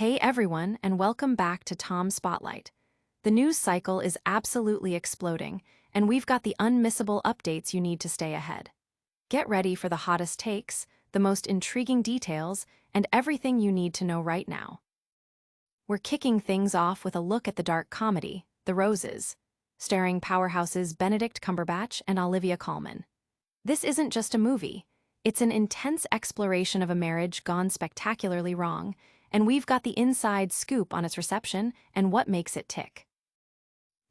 Hey everyone, and welcome back to Tom Spotlight. The news cycle is absolutely exploding, and we've got the unmissable updates you need to stay ahead. Get ready for the hottest takes, the most intriguing details, and everything you need to know right now. We're kicking things off with a look at the dark comedy, The Roses, starring powerhouses Benedict Cumberbatch and Olivia Colman. This isn't just a movie, it's an intense exploration of a marriage gone spectacularly wrong, and we've got the inside scoop on its reception and what makes it tick.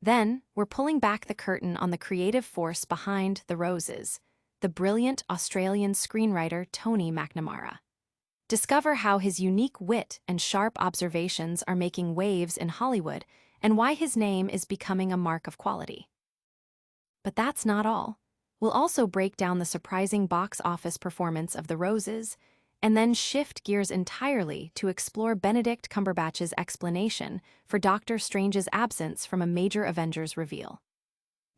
Then, we're pulling back the curtain on the creative force behind The Roses, the brilliant Australian screenwriter Tony McNamara. Discover how his unique wit and sharp observations are making waves in Hollywood and why his name is becoming a mark of quality. But that's not all. We'll also break down the surprising box office performance of The Roses, and then shift gears entirely to explore Benedict Cumberbatch's explanation for Doctor Strange's absence from a major Avengers reveal.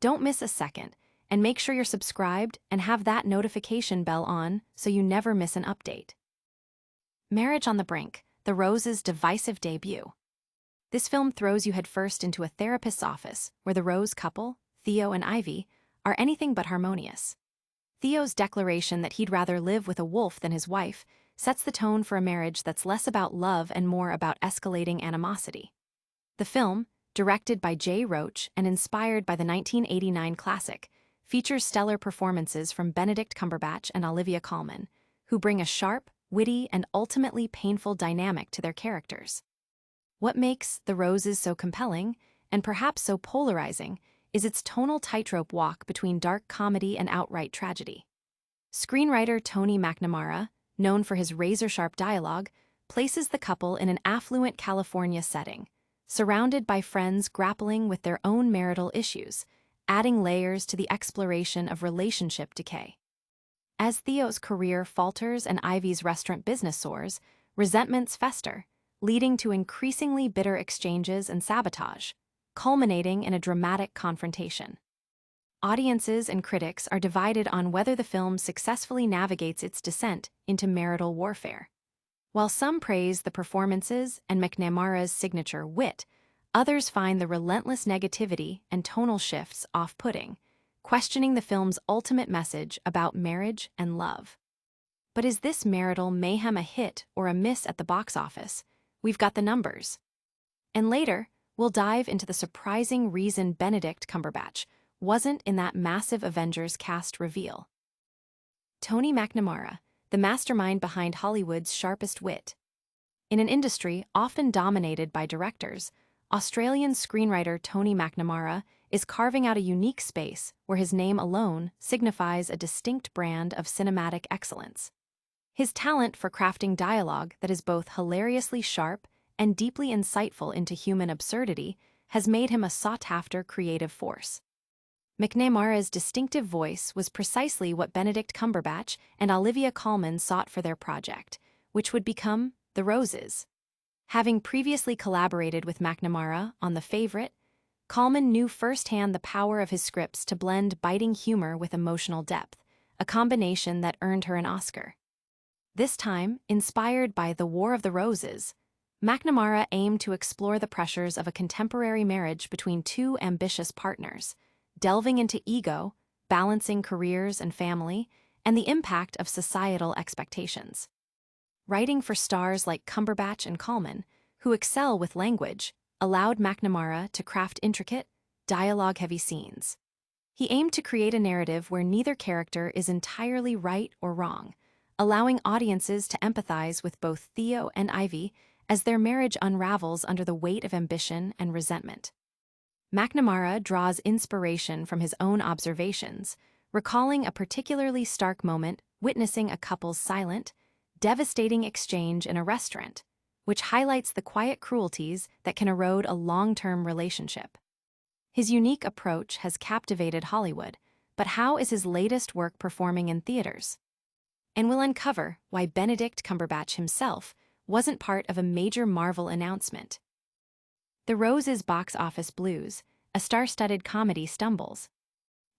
Don't miss a second, and make sure you're subscribed and have that notification bell on so you never miss an update. Marriage on the Brink, The Roses' divisive debut. This film throws you headfirst into a therapist's office where the Rose couple, Theo and Ivy, are anything but harmonious. Theo's declaration that he'd rather live with a wolf than his wife sets the tone for a marriage that's less about love and more about escalating animosity. The film, directed by Jay Roach and inspired by the 1989 classic, features stellar performances from Benedict Cumberbatch and Olivia Colman, who bring a sharp, witty, and ultimately painful dynamic to their characters. What makes The Roses so compelling, and perhaps so polarizing, is its tonal tightrope walk between dark comedy and outright tragedy. Screenwriter Tony McNamara, known for his razor-sharp dialogue, places the couple in an affluent California setting, surrounded by friends grappling with their own marital issues, adding layers to the exploration of relationship decay. As Theo's career falters and Ivy's restaurant business soars, resentments fester, leading to increasingly bitter exchanges and sabotage, culminating in a dramatic confrontation. Audiences and critics are divided on whether the film successfully navigates its descent into marital warfare. While some praise the performances and McNamara's signature wit, others find the relentless negativity and tonal shifts off-putting, questioning the film's ultimate message about marriage and love. But is this marital mayhem a hit or a miss at the box office? We've got the numbers. And later, we'll dive into the surprising reason Benedict Cumberbatch wasn't in that massive Avengers cast reveal. Tony McNamara, the mastermind behind Hollywood's sharpest wit. In an industry often dominated by directors, Australian screenwriter Tony McNamara is carving out a unique space where his name alone signifies a distinct brand of cinematic excellence. His talent for crafting dialogue that is both hilariously sharp and deeply insightful into human absurdity has made him a sought-after creative force. McNamara's distinctive voice was precisely what Benedict Cumberbatch and Olivia Colman sought for their project, which would become The Roses. Having previously collaborated with McNamara on The Favourite, Colman knew firsthand the power of his scripts to blend biting humor with emotional depth, a combination that earned her an Oscar. This time, inspired by The War of the Roses, McNamara aimed to explore the pressures of a contemporary marriage between two ambitious partners, delving into ego, balancing careers and family, and the impact of societal expectations. Writing for stars like Cumberbatch and Colman, who excel with language, allowed McNamara to craft intricate, dialogue-heavy scenes. He aimed to create a narrative where neither character is entirely right or wrong, allowing audiences to empathize with both Theo and Ivy as their marriage unravels under the weight of ambition and resentment. McNamara draws inspiration from his own observations, recalling a particularly stark moment witnessing a couple's silent, devastating exchange in a restaurant, which highlights the quiet cruelties that can erode a long-term relationship. His unique approach has captivated Hollywood, but how is his latest work performing in theaters? And we'll uncover why Benedict Cumberbatch himself wasn't part of a major Marvel announcement. The Roses' box office blues, a star-studded comedy, stumbles.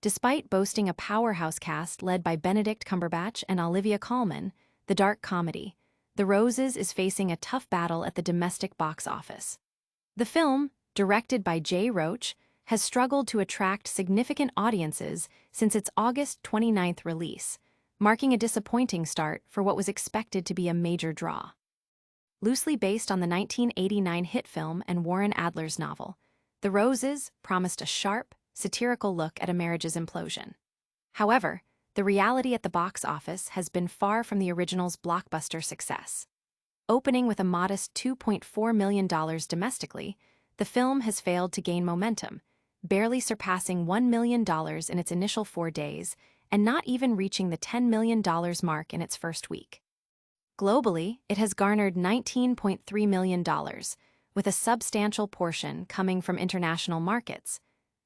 Despite boasting a powerhouse cast led by Benedict Cumberbatch and Olivia Colman, the dark comedy, The Roses is facing a tough battle at the domestic box office. The film, directed by Jay Roach, has struggled to attract significant audiences since its August 29th release, marking a disappointing start for what was expected to be a major draw. Loosely based on the 1989 hit film and Warren Adler's novel, The Roses promised a sharp, satirical look at a marriage's implosion. However, the reality at the box office has been far from the original's blockbuster success. Opening with a modest $2.4 million domestically, the film has failed to gain momentum, barely surpassing $1 million in its initial 4 days and not even reaching the $10 million mark in its first week. Globally, it has garnered $19.3 million, with a substantial portion coming from international markets.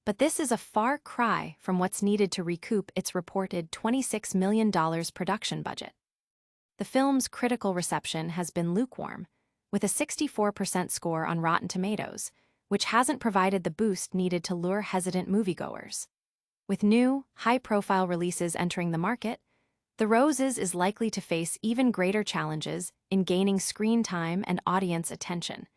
But this is a far cry from what's needed to recoup its reported $26 million production budget. The film's critical reception has been lukewarm, with a 64% score on Rotten Tomatoes, which hasn't provided the boost needed to lure hesitant moviegoers. With new, high-profile releases entering the market, The Roses is likely to face even greater challenges in gaining screen time and audience attention,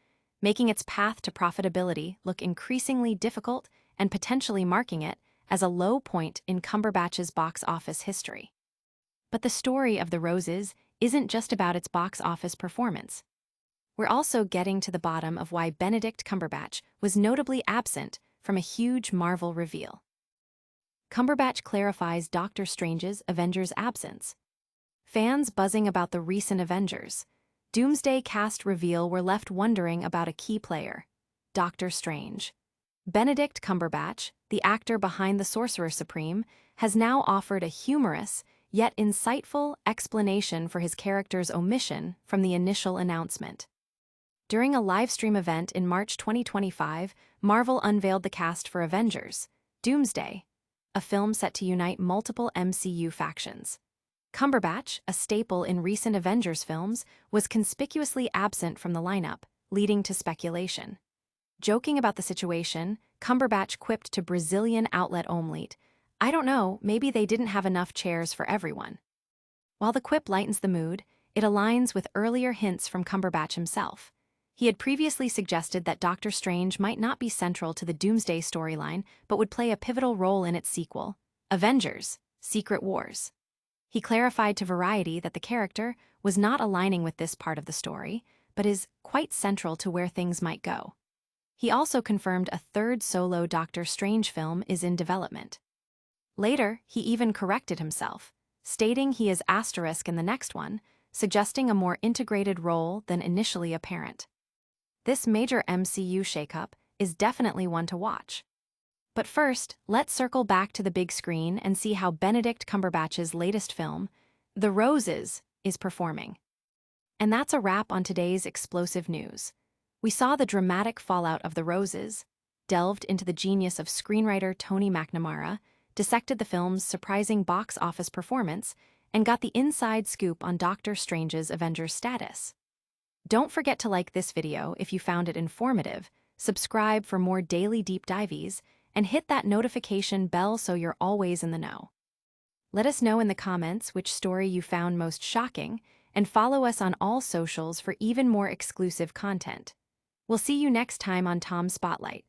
making its path to profitability look increasingly difficult and potentially marking it as a low point in Cumberbatch's box office history. But the story of The Roses isn't just about its box office performance. We're also getting to the bottom of why Benedict Cumberbatch was notably absent from a huge Marvel reveal. Cumberbatch clarifies Doctor Strange's Avengers absence. Fans buzzing about the recent Avengers Doomsday cast reveal were left wondering about a key player, Doctor Strange. Benedict Cumberbatch, the actor behind the Sorcerer Supreme, has now offered a humorous, yet insightful explanation for his character's omission from the initial announcement. During a livestream event in March 2025, Marvel unveiled the cast for Avengers Doomsday, a film set to unite multiple MCU factions. Cumberbatch, a staple in recent Avengers films, was conspicuously absent from the lineup, leading to speculation. Joking about the situation, Cumberbatch quipped to Brazilian outlet Omelete, "I don't know, maybe they didn't have enough chairs for everyone." While the quip lightens the mood, it aligns with earlier hints from Cumberbatch himself. He had previously suggested that Doctor Strange might not be central to the Doomsday storyline, but would play a pivotal role in its sequel, Avengers: Secret Wars. He clarified to Variety that the character was not aligning with this part of the story, but is quite central to where things might go. He also confirmed a third solo Doctor Strange film is in development. Later, he even corrected himself, stating he is asterisk in the next one, suggesting a more integrated role than initially apparent. This major MCU shakeup is definitely one to watch. But first, let's circle back to the big screen and see how Benedict Cumberbatch's latest film, The Roses, is performing. And that's a wrap on today's explosive news. We saw the dramatic fallout of The Roses, delved into the genius of screenwriter Tony McNamara, dissected the film's surprising box office performance, and got the inside scoop on Doctor Strange's Avengers status. Don't forget to like this video if you found it informative, subscribe for more daily deep dives, and hit that notification bell so you're always in the know. Let us know in the comments which story you found most shocking, and follow us on all socials for even more exclusive content. We'll see you next time on Tom Spotlight.